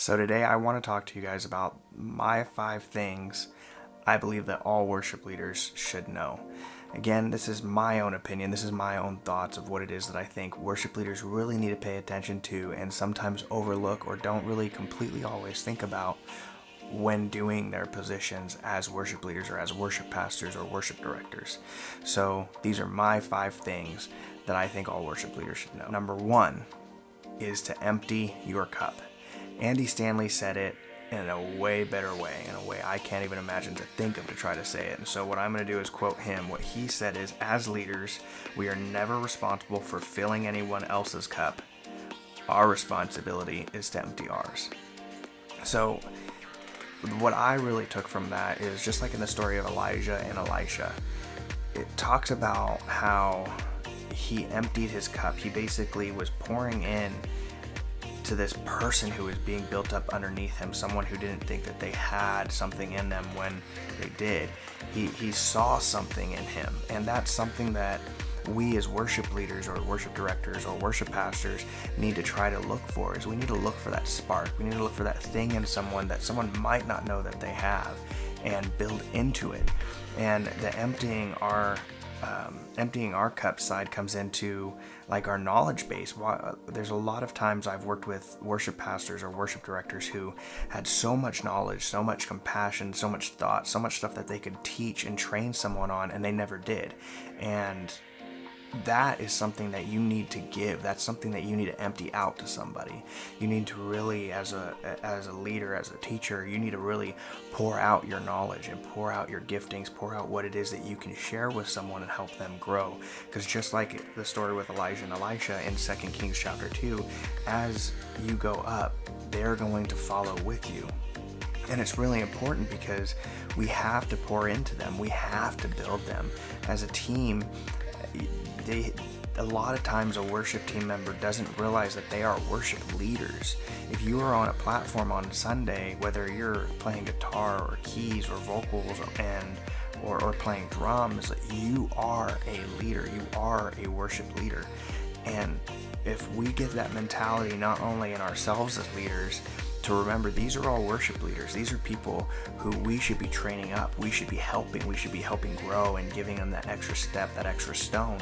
So today I want to talk to you guys about my 5 things I believe that all worship leaders should know. Again, this is my own opinion. This is my own thoughts of what it is that I think worship leaders really need to pay attention to and sometimes overlook or don't really completely always think about when doing their positions as worship leaders or as worship pastors or worship directors. So these are my 5 things that I think all worship leaders should know. Number 1 is to empty your cup. Andy Stanley said it in a way better way, in a way I can't even imagine to think of to try to say it. And so what I'm going to do is quote him. What he said is, as leaders, we are never responsible for filling anyone else's cup. Our responsibility is to empty ours. So what I really took from that is, just like in the story of Elijah and Elisha, it talks about how he emptied his cup. He basically was pouring in to this person who was being built up underneath him, someone who didn't think that they had something in them when they did. He saw something in him, and that's something that we as worship leaders or worship directors or worship pastors need to try to look for. Is we need to look for that spark. We need to look for that thing in someone that someone might not know that they have, and build into it. And the emptying our cup side comes into like our knowledge base. There's a lot of times I've worked with worship pastors or worship directors who had so much knowledge, so much compassion, so much thought, so much stuff that they could teach and train someone on, and they never did. And that is something that you need to give. That's something that you need to empty out to somebody. You need to really, as a leader, as a teacher, you need to really pour out your knowledge and pour out your giftings, pour out what it is that you can share with someone and help them grow. Because just like the story with Elijah and Elisha in 2 Kings chapter 2, as you go up, they're going to follow with you. And it's really important because we have to pour into them. We have to build them. As a team, a lot of times a worship team member doesn't realize that they are worship leaders. If you are on a platform on Sunday, whether you're playing guitar or keys or vocals or playing drums, you are a leader. You are a worship leader. And if we get that mentality not only in ourselves as leaders, to remember these are all worship leaders. These are people who we should be training up. We should be helping. We should be helping grow and giving them that extra step, that extra stone.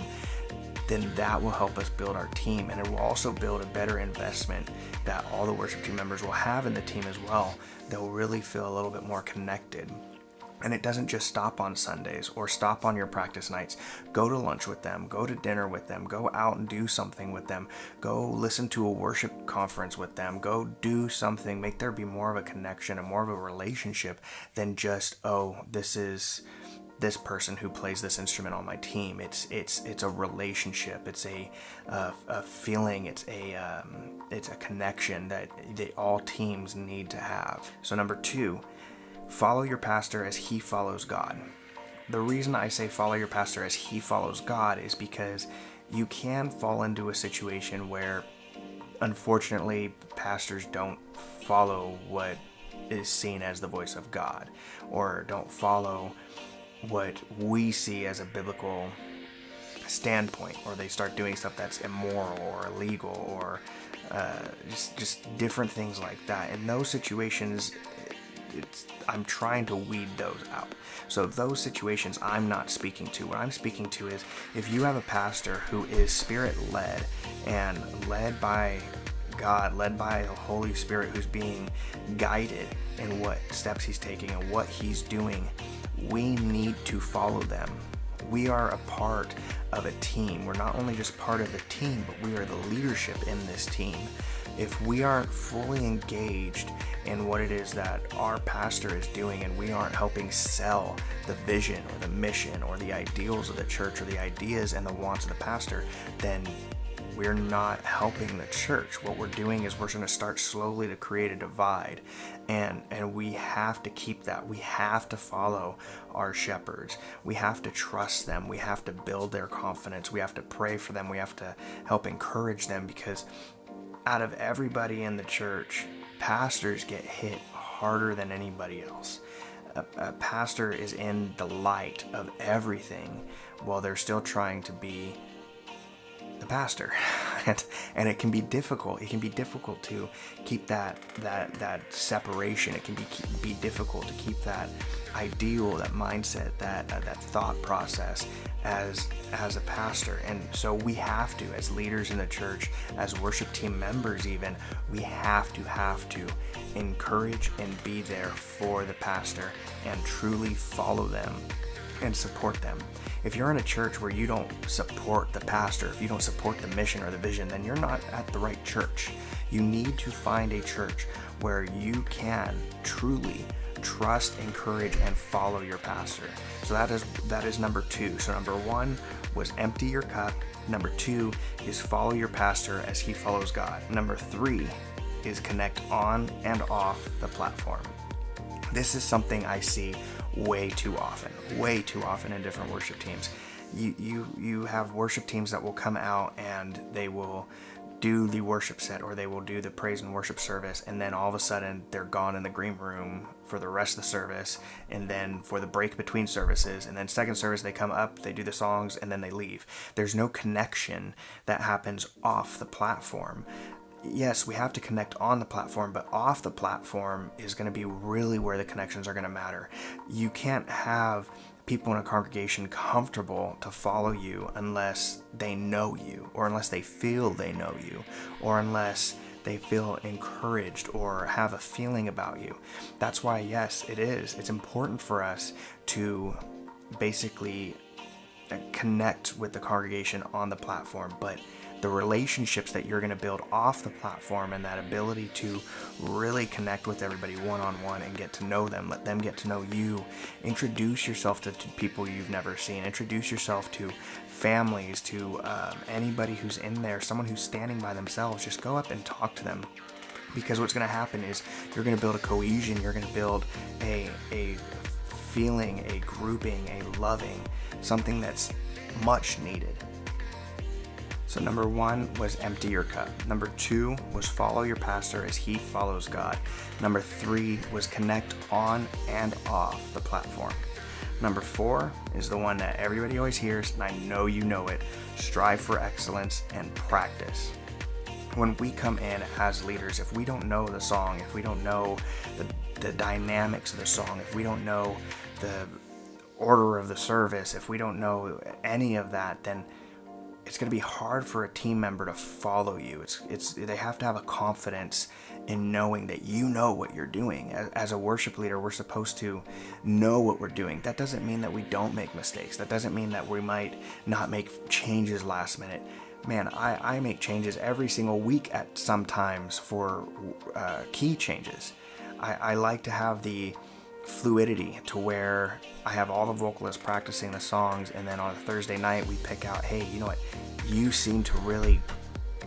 Then that will help us build our team, and it will also build a better investment that all the worship team members will have in the team as well. They'll really feel a little bit more connected. And it doesn't just stop on Sundays or stop on your practice nights. Go to lunch with them, go to dinner with them, go out and do something with them, go listen to a worship conference with them, go do something. Make there be more of a connection and more of a relationship than just, oh, this is this person who plays this instrument on my team. It's a relationship. It's a feeling. It's a connection that all teams need to have. So number 2, follow your pastor as he follows God. The reason I say follow your pastor as he follows God is because you can fall into a situation where, unfortunately, pastors don't follow what is seen as the voice of God, or don't follow what we see as a biblical standpoint, or they start doing stuff that's immoral or illegal or just different things like that. In those situations, I'm trying to weed those out. So those situations I'm not speaking to. What I'm speaking to is, if you have a pastor who is Spirit-led and led by God, led by the Holy Spirit, who's being guided in what steps he's taking and what he's doing, we need to follow them. We are a part of a team. We're not only just part of the team, but we are the leadership in this team. If we aren't fully engaged in what it is that our pastor is doing, and we aren't helping sell the vision or the mission or the ideals of the church or the ideas and the wants of the pastor, then we're not helping the church. What we're doing is we're going to start slowly to create a divide, and we have to keep that. We have to follow our shepherds. We have to trust them. We have to build their confidence. We have to pray for them. We have to help encourage them, because out of everybody in the church, pastors get hit harder than anybody else. A pastor is in the light of everything while they're still trying to be the pastor. and it can be difficult. It can be difficult to keep that separation. It can be difficult to keep that ideal, that mindset, that thought process as a pastor. And so we have to, as leaders in the church, as worship team members even, we have to encourage and be there for the pastor and truly follow them and support them. If you're in a church where you don't support the pastor, if you don't support the mission or the vision, then you're not at the right church. You need to find a church where you can truly trust, encourage, and follow your pastor. So that is number 2. So number 1 was empty your cup. Number 2 is follow your pastor as he follows God. Number 3 is connect on and off the platform. This is something I see way too often in different worship teams. You have worship teams that will come out and they will do the worship set, or they will do the praise and worship service, and then all of a sudden they're gone in the green room for the rest of the service, and then for the break between services, and then second service they come up, they do the songs, and then they leave. There's no connection that happens off the platform. Yes, we have to connect on the platform, but off the platform is going to be really where the connections are going to matter. You can't have people in a congregation comfortable to follow you unless they know you, or unless they feel they know you, or unless they feel encouraged or have a feeling about you. That's why, yes, it's important for us to basically connect with the congregation on the platform, but the relationships that you're going to build off the platform and that ability to really connect with everybody one-on-one and get to know them, let them get to know you, introduce yourself to people you've never seen, introduce yourself to families, to anybody who's in there, someone who's standing by themselves. Just go up and talk to them, because what's going to happen is you're going to build a cohesion, you're going to build a feeling, a grouping, a loving, something that's much needed. So number 1 was empty your cup. Number 2 was follow your pastor as he follows God. Number 3 was connect on and off the platform. Number 4 is the one that everybody always hears, and I know you know it: strive for excellence and practice. When we come in as leaders, if we don't know the song, if we don't know the dynamics of the song, if we don't know the order of the service, if we don't know any of that, then it's going to be hard for a team member to follow you. They have to have a confidence in knowing that you know what you're doing. As a worship leader, we're supposed to know what we're doing. That doesn't mean that we don't make mistakes. That doesn't mean that we might not make changes last minute. Man, I make changes every single week at sometimes for key changes. I like to have the fluidity to where I have all the vocalists practicing the songs, and then on a Thursday night we pick out, hey, you know what, you seem to really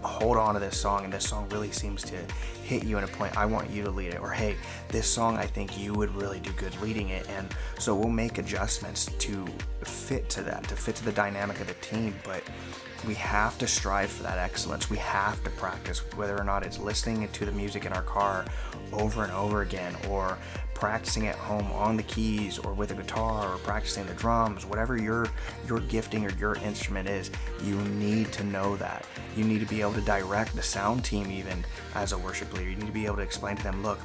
hold on to this song, and this song really seems to hit you in a point, I want you to lead it. Or hey, this song, I think you would really do good leading it. And so we'll make adjustments to fit to that, to fit to the dynamic of the team. But we have to strive for that excellence. We have to practice, whether or not it's listening to the music in our car over and over again, or practicing at home on the keys or with a guitar, or practicing the drums, whatever your gifting or your instrument is. You need to know that. You need to be able to direct the sound team even as a worship leader. You need to be able to explain to them, look,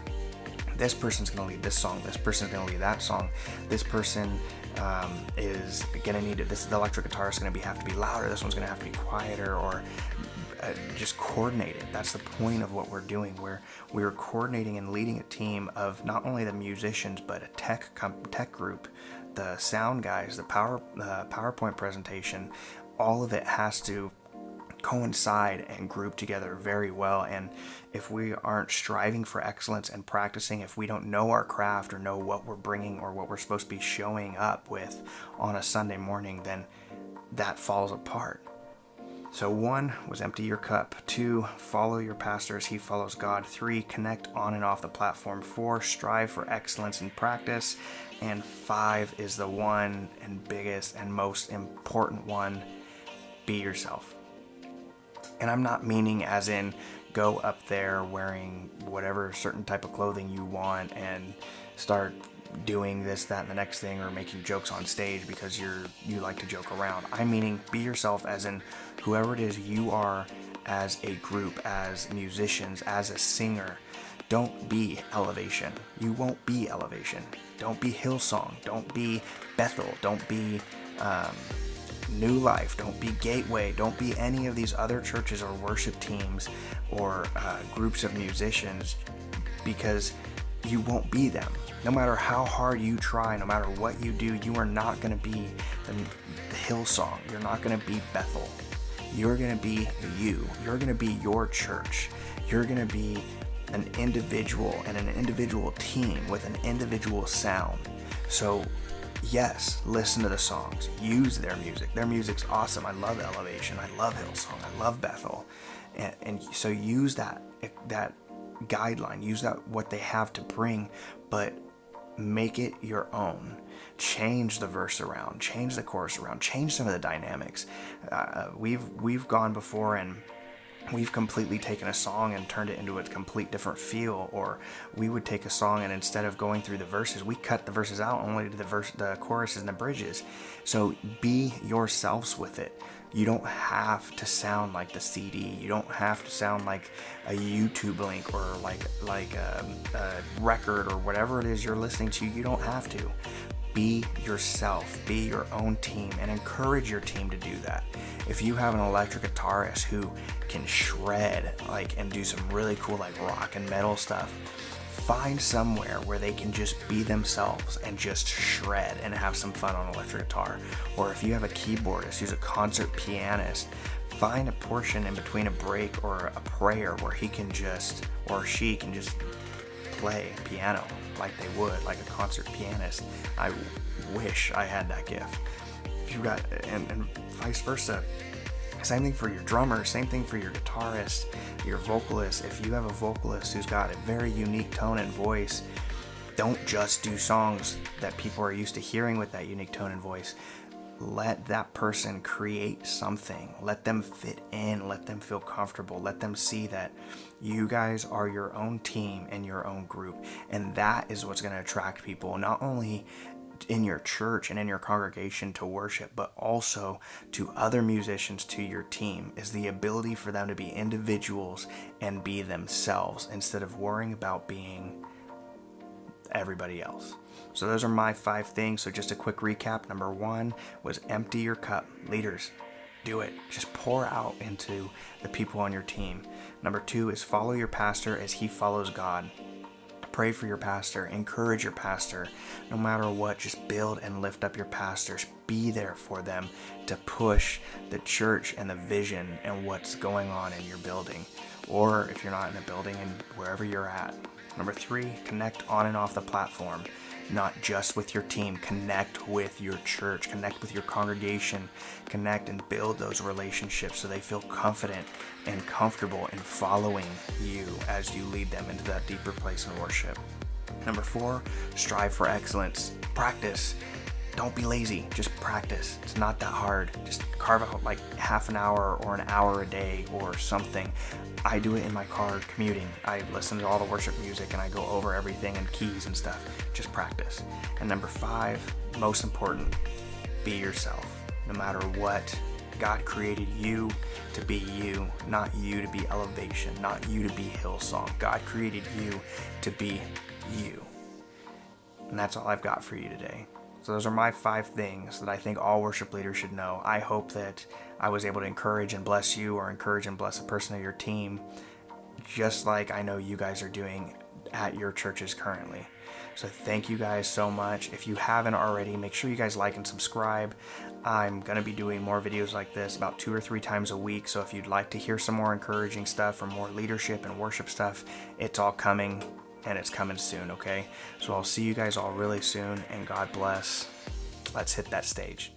this person's going to lead this song, this person's going to lead that song, this person is going to need it, the electric guitar is going to have to be louder, this one's going to have to be quieter, or just coordinated. That's the point of what we're doing, where we're coordinating and leading a team of not only the musicians, but a tech group, the sound guys, the PowerPoint presentation. All of it has to coincide and group together very well. And if we aren't striving for excellence and practicing, if we don't know our craft or know what we're bringing or what we're supposed to be showing up with on a Sunday morning, then that falls apart. So 1 was empty your cup. 2, follow your pastor as he follows God. 3, connect on and off the platform. 4, strive for excellence in practice. And 5 is the one and biggest and most important one: be yourself. And I'm not meaning as in go up there wearing whatever certain type of clothing you want and start doing this, that, and the next thing, or making jokes on stage because you like to joke around. I'm meaning be yourself as in whoever it is you are as a group, as musicians, as a singer. Don't be Elevation. You won't be Elevation. Don't be Hillsong. Don't be Bethel. Don't be New Life. Don't be Gateway. Don't be any of these other churches or worship teams or groups of musicians, because you won't be them. No matter how hard you try, no matter what you do, you are not going to be the Hillsong. You're not going to be Bethel. You're going to be you. You're going to be your church. You're going to be an individual and an individual team with an individual sound. So yes, listen to the songs. Use their music. Their music's awesome. I love Elevation. I love Hillsong. I love Bethel. And so use that guideline. Use that what they have to bring, but make it your own. Change the verse around. Change the chorus around. Change some of the dynamics. We've gone before and we've completely taken a song and turned it into a complete different feel. Or we would take a song and instead of going through the verses, we cut the verses out and only did the choruses and the bridges. So be yourselves with it. You don't have to sound like the CD. You don't have to sound like a YouTube link or like a record or whatever it is you're listening to. You don't have to. Be yourself. Be your own team, and encourage your team to do that. If you have an electric guitarist who can shred and do some really cool rock and metal stuff, find somewhere where they can just be themselves and just shred and have some fun on electric guitar. Or if you have a keyboardist who's a concert pianist, find a portion in between a break or a prayer where he can just, or she can just play piano like they would, like a concert pianist. I wish I had that gift. If you got, and vice versa. Same thing for your drummer, same thing for your guitarist, your vocalist. If you have a vocalist who's got a very unique tone and voice, don't just do songs that people are used to hearing with that unique tone and voice. Let that person create something. Let them fit in. Let them feel comfortable. Let them see that you guys are your own team and your own group. And that is what's going to attract people, not only in your church and in your congregation to worship, but also to other musicians, to your team, is the ability for them to be individuals and be themselves instead of worrying about being everybody else. So those are my 5 things. So just a quick recap. Number 1 was empty your cup. Leaders, do it. Just pour out into the people on your team. Number 2 is follow your pastor as he follows God. Pray for your pastor, encourage your pastor. No matter what, just build and lift up your pastors. Be there for them to push the church and the vision and what's going on in your building. Or if you're not in a building, and wherever you're at. Number 3, connect on and off the platform. Not just with your team, connect with your church, connect with your congregation, connect and build those relationships so they feel confident and comfortable in following you as you lead them into that deeper place in worship. Number 4, strive for excellence. Practice. Don't be lazy. Just practice. It's not that hard. Just carve out half an hour or an hour a day or something. I do it in my car commuting. I listen to all the worship music and I go over everything and keys and stuff. Just practice. And number 5, most important, be yourself. No matter what, God created you to be you, not you to be Elevation, not you to be Hillsong. God created you to be you. And that's all I've got for you today. So those are my 5 things that I think all worship leaders should know. I hope that I was able to encourage and bless you, or encourage and bless a person of your team, just like I know you guys are doing at your churches currently. So thank you guys so much. If you haven't already, make sure you guys like and subscribe. I'm going to be doing more videos like this about 2 or 3 times a week. So if you'd like to hear some more encouraging stuff or more leadership and worship stuff, it's all coming. And it's coming soon, okay? So I'll see you guys all really soon, and God bless. Let's hit that stage.